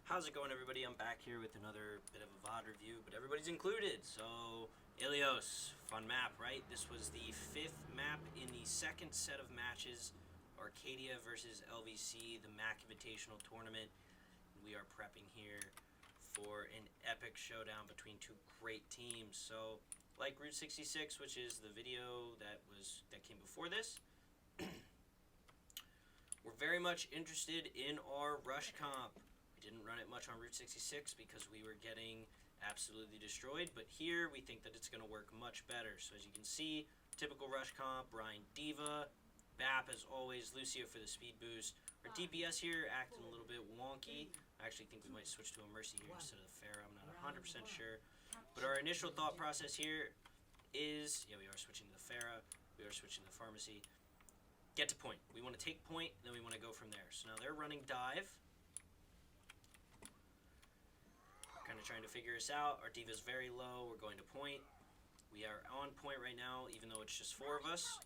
How's it going, everybody? I'm back here with another bit of a VOD review, but everybody's included. So, Illios, fun map, right? This was the 5th map in the second set of matches, Arcadia versus LVC, the MAC Invitational tournament. We are prepping here for an epic showdown between two great teams. So, like Route 66, which is the video that came before this, we're very much interested in our rush comp. We didn't run it much on Route 66 because we were getting absolutely destroyed, but here we think that it's going to work much better. So as you can see, typical rush comp, Ryan Diva, Bap as always, Lucio for the speed boost. Our DPS here acting a little bit wonky. I actually think we might switch to a Mercy here instead of the Pharah. I'm not 100% sure. But our initial thought process here is, yeah, we are switching to the Pharah. We are switching to the Pharmacy. Get to point. We want to take point, then we want to go from there. So now they're running dive. Kind of trying to figure this out. Our Diva's very low. We're going to point. We are on point right now, even though it's just 4 of us.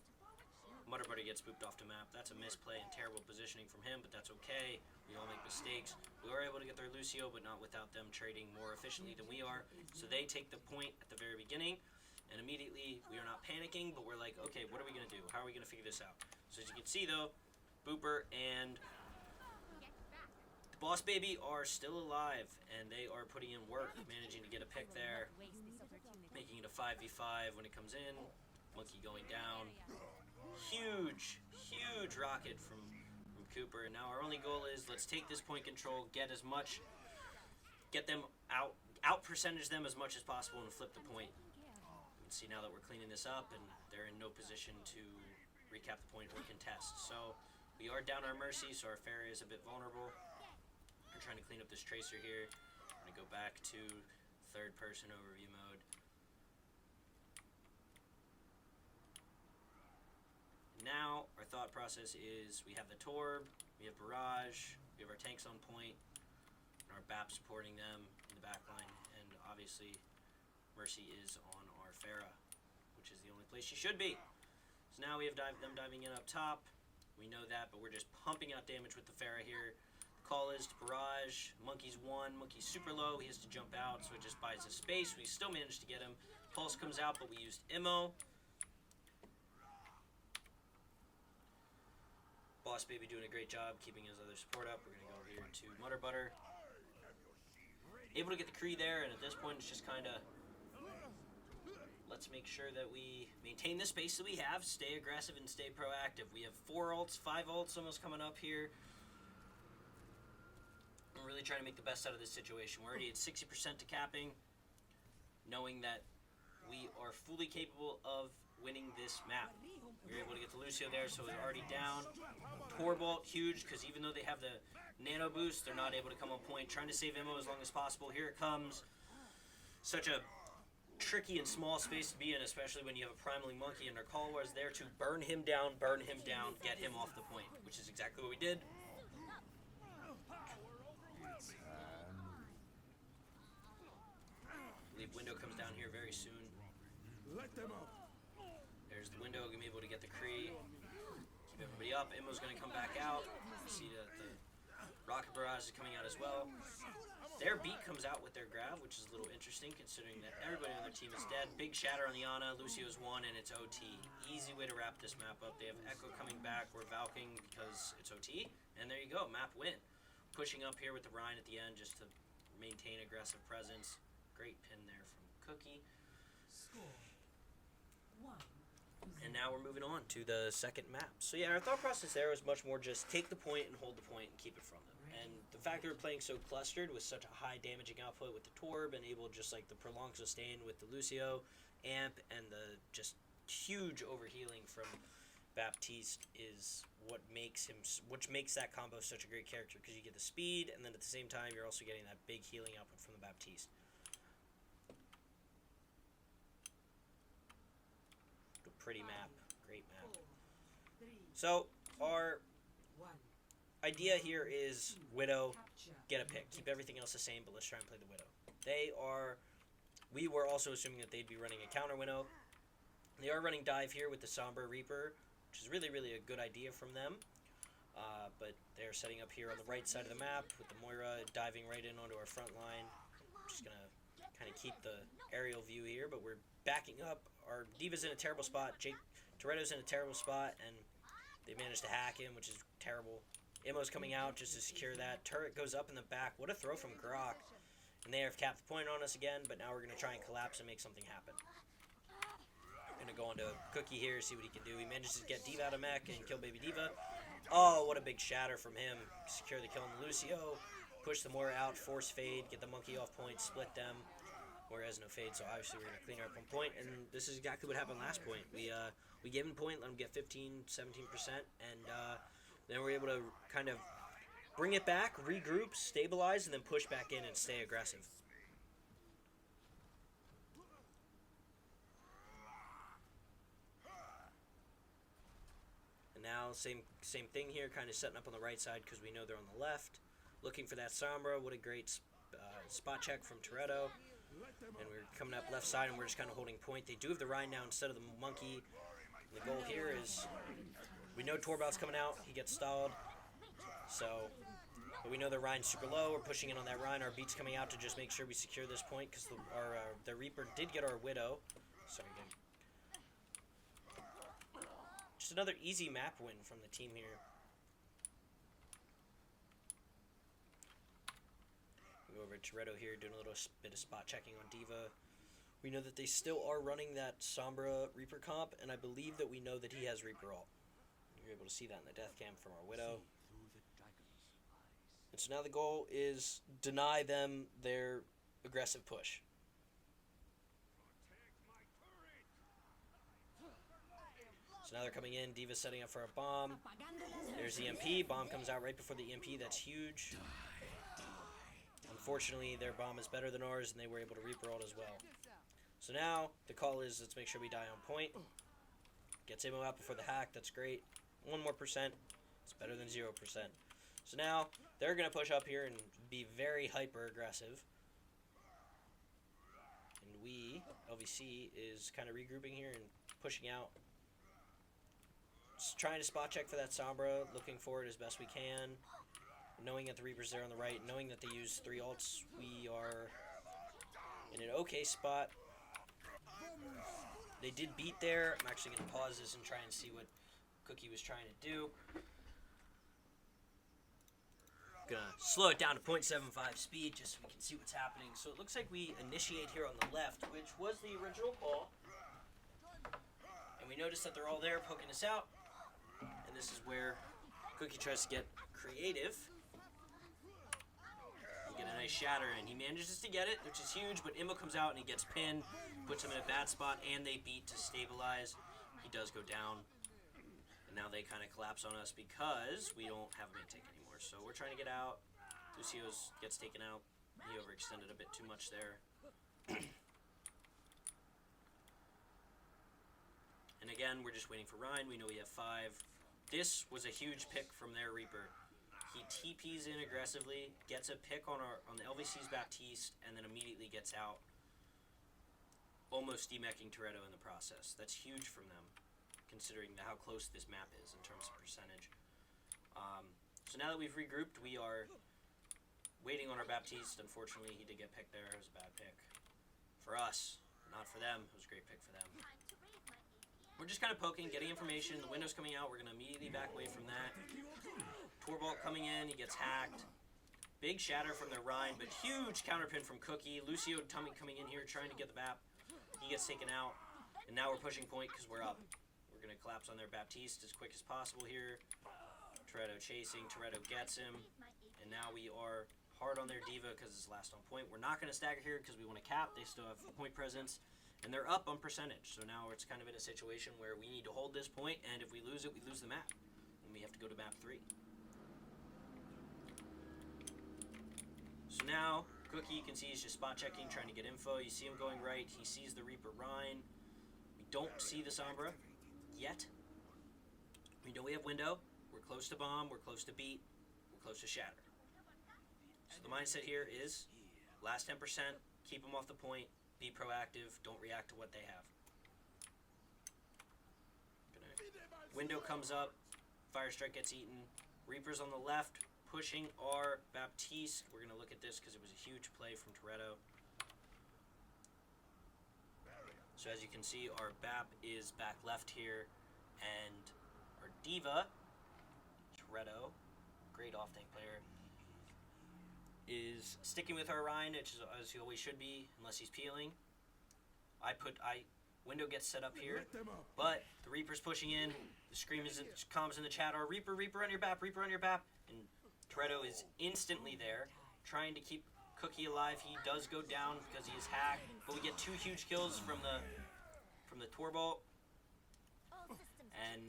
Mutterbuddy gets booped off the map. That's a misplay and terrible positioning from him, but that's okay. We all make mistakes. We are able to get their Lucio, but not without them trading more efficiently than we are. So they take the point at the very beginning, and immediately we are not panicking, but we're like, okay, what are we going to do? How are we going to figure this out? So as you can see, though, Booper and Boss Baby are still alive, and they are putting in work, managing to get a pick there, making it a 5v5 when it comes in. Monkey going down. Huge rocket from Cooper. And now our only goal is let's take this point control, get them out percentage them as much as possible and flip the point. You can see now that we're cleaning this up, and they're in no position to recap the point or contest. So we are down our Mercy, so our Pharah is a bit vulnerable. We're trying to clean up this Tracer here. I'm going to go back to third-person overview mode. Now, our thought process is we have the Torb, we have Barrage, we have our tanks on point, and our BAP supporting them in the back line, and obviously Mercy is on our Pharah, which is the only place she should be. So now we have them diving in up top. We know that, but we're just pumping out damage with the Pharah here. Call is to Barrage. Monkey's 1. Monkey's super low. He has to jump out, so it just buys us space. We still managed to get him. Pulse comes out, but we used Immo. Boss Baby doing a great job keeping his other support up. We're going to go here to Mutterbutter. Able to get the Kree there, and at this point it's just kind of let's make sure that we maintain the space that we have, stay aggressive and stay proactive. We have 4 ults, 5 ults almost coming up here. I'm really trying to make the best out of this situation. We're already at 60% to capping, knowing that we are fully capable of winning this map. We were able to get the Lucio there, so we're already down. Torbolt, huge, because even though they have the nano boost, they're not able to come on point. Trying to save ammo as long as possible. Here it comes. Such a tricky and small space to be in, especially when you have a primaling monkey, and their call was there to burn him down, get him off the point, which is exactly what we did. I believe Window comes down here very soon. Let them up. There's the Window, gonna be able to get the Kree. Keep everybody up. Immo's gonna come back out. You see that the Rocket Barrage is coming out as well. Their beat comes out with their grab, which is a little interesting considering that everybody on their team is dead. Big shatter on the Ana. Lucio's 1, and it's OT. Easy way to wrap this map up. They have Echo coming back. We're Valking because it's OT. And there you go, map win. Pushing up here with the Rhine at the end just to maintain aggressive presence. Great pin there from Cookie. Score 1. And now we're moving on to the second map. So yeah, our thought process there was much more just take the point and hold the point and keep it from them. And the fact that we're playing so clustered with such a high damaging output with the Torb and able just like the prolonged sustain with the Lucio, Amp, and the just huge overhealing from Baptiste is what makes that combo such a great character, because you get the speed and then at the same time you're also getting that big healing output from the Baptiste. A pretty map, great map. So our idea here is Widow, get a pick, keep everything else the same, but let's try and play the Widow. We were also assuming that they'd be running a counter Widow. They are running dive here with the Somber Reaper, which is really a good idea from them. But they're setting up here on the right side of the map with the Moira diving right in onto our front line. Just going to kind of keep the aerial view here, but we're backing up. Our D.Va's in a terrible spot. Jake Toretto's in a terrible spot, and they managed to hack him, which is terrible. Immo's coming out just to secure that. Turret goes up in the back. What a throw from Grok. And they have capped the point on us again, but now we're going to try and collapse and make something happen. Going to go on to Cookie here, see what he can do. He manages to get D.Va out of mech and kill Baby D.Va. Oh, what a big shatter from him. Secure the kill on the Lucio. Push the Moira out, force fade, get the monkey off point, split them. Moira has no fade, so obviously we're going to clean her up on point. And this is exactly what happened last point. We gave him point, let him get 15, 17%, and then we're able to kind of bring it back, regroup, stabilize, and then push back in and stay aggressive. And now, same thing here, kind of setting up on the right side because we know they're on the left. Looking for that Sombra. What a great spot check from Toretto. And we're coming up left side, and we're just kind of holding point. They do have the Rhine now instead of the monkey. And the goal here is, we know Torbaut's coming out. He gets stalled. So, but we know the Rhine's super low. We're pushing in on that Rhine. Our beat's coming out to just make sure we secure this point because the Reaper did get our Widow. Sorry, again. Just another easy map win from the team here. We go over to Toretto here, doing a little bit of spot checking on D.Va. We know that they still are running that Sombra Reaper comp, and I believe that we know that he has Reaper ult. You're able to see that in the death cam from our Widow. And so now the goal is deny them their aggressive push. So now they're coming in. D.Va's setting up for a bomb. There's the EMP. Bomb comes out right before the EMP. That's huge. Unfortunately, their bomb is better than ours, and they were able to Reaper ult as well. So now the call is, let's make sure we die on point. Gets Immo out before the hack. That's great. 1 more percent. It's better than 0%. So now they're going to push up here and be very hyper aggressive. And we, LVC, is kind of regrouping here and pushing out. Just trying to spot check for that Sombra, looking for it as best we can. Knowing that the Reaper's there on the right, knowing that they use 3 ults, we are in an okay spot. They did beat there. I'm actually going to pause this and try and see what Cookie was trying to do. Gonna slow it down to 0.75 speed just so we can see what's happening. So it looks like we initiate here on the left, which was the original call. And we notice that they're all there poking us out. And this is where Cookie tries to get creative. You get a nice shatter, and he manages to get it, which is huge. But Immo comes out and he gets pinned, puts him in a bad spot, and they beat to stabilize. He does go down. And now they kind of collapse on us because we don't have a main tank anymore. So we're trying to get out. Lucio's gets taken out. He overextended a bit too much there. And again, we're just waiting for Rhine. We know we have 5. This was a huge pick from their Reaper. He TPs in aggressively, gets a pick on the LVC's Baptiste, and then immediately gets out, almost demeching Toretto in the process. That's huge from them, considering how close this map is in terms of percentage. So now that we've regrouped, we are waiting on our Baptiste. Unfortunately, he did get picked there. It was a bad pick for us, not for them. It was a great pick for them. We're just kind of poking, getting information. The window's coming out. We're going to immediately back away from that. Torvald coming in. He gets hacked. Big shatter from their Rhine, but huge counterpin from Cookie. Lucio coming in here, trying to get the Bap. He gets taken out. And now we're pushing point because we're up. We're going to collapse on their Baptiste as quick as possible here. Toretto chasing. Toretto gets him. And now we are hard on their D.Va because it's last on point. We're not going to stagger here because we want to cap. They still have point presence. And they're up on percentage. So now it's kind of in a situation where we need to hold this point. And if we lose it, we lose the map. And we have to go to map 3. So now, Cookie, you can see he's just spot checking, trying to get info. You see him going right. He sees the Reaper Rhine. We don't see the Sombra yet. We know we have window. We're close to bomb. We're close to beat. We're close to shatter. So the mindset here is last 10%, keep them off the point, be proactive, don't react to what they have. Window comes up, Fire Strike gets eaten, Reapers on the left, pushing our Baptiste. We're going to look at this because it was a huge play from Toretto. So as you can see, our Bap is back left here, and our Diva, Toretto, great off-tank player, is sticking with our Rhine, which is as he always should be, unless he's peeling. Window gets set up here, but the Reaper's pushing in. The scream comms in the chat are Reaper on your Bap, Reaper on your Bap, and Toretto is instantly there, trying to keep Cookie alive. He does go down because he is hacked, but we get 2 huge kills from the Torbolt, and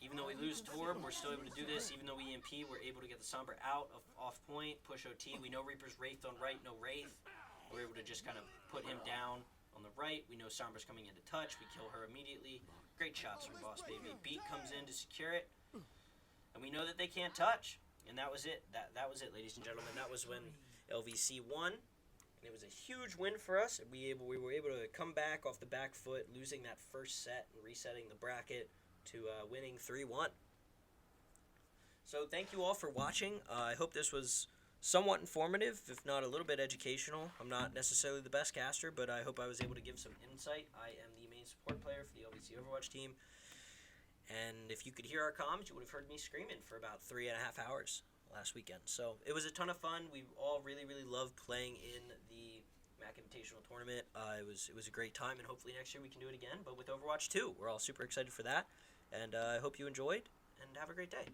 even though we lose Torb, we're still able to do this. Even though we EMP, we're able to get the Sombra out of off point, push OT. We know Reaper's Wraith on right, no Wraith. We're able to just kind of put him down on the right. We know Sombra's coming into touch. We kill her immediately. Great shots from Boss Baby. Beat comes in to secure it, and we know that they can't touch. And that was it. That was it, ladies and gentlemen. That was when LVC won. And it was a huge win for us. We were able to come back off the back foot, losing that first set and resetting the bracket to winning 3-1. So thank you all for watching. I hope this was somewhat informative, if not a little bit educational. I'm not necessarily the best caster, but I hope I was able to give some insight. I am the main support player for the LVC Overwatch team. And if you could hear our comms, you would have heard me screaming for about 3.5 hours last weekend. So it was a ton of fun. We all really, really loved playing in the MAC Invitational tournament. It was a great time, and hopefully next year we can do it again, but with Overwatch 2. We're all super excited for that, and I hope you enjoyed, and have a great day.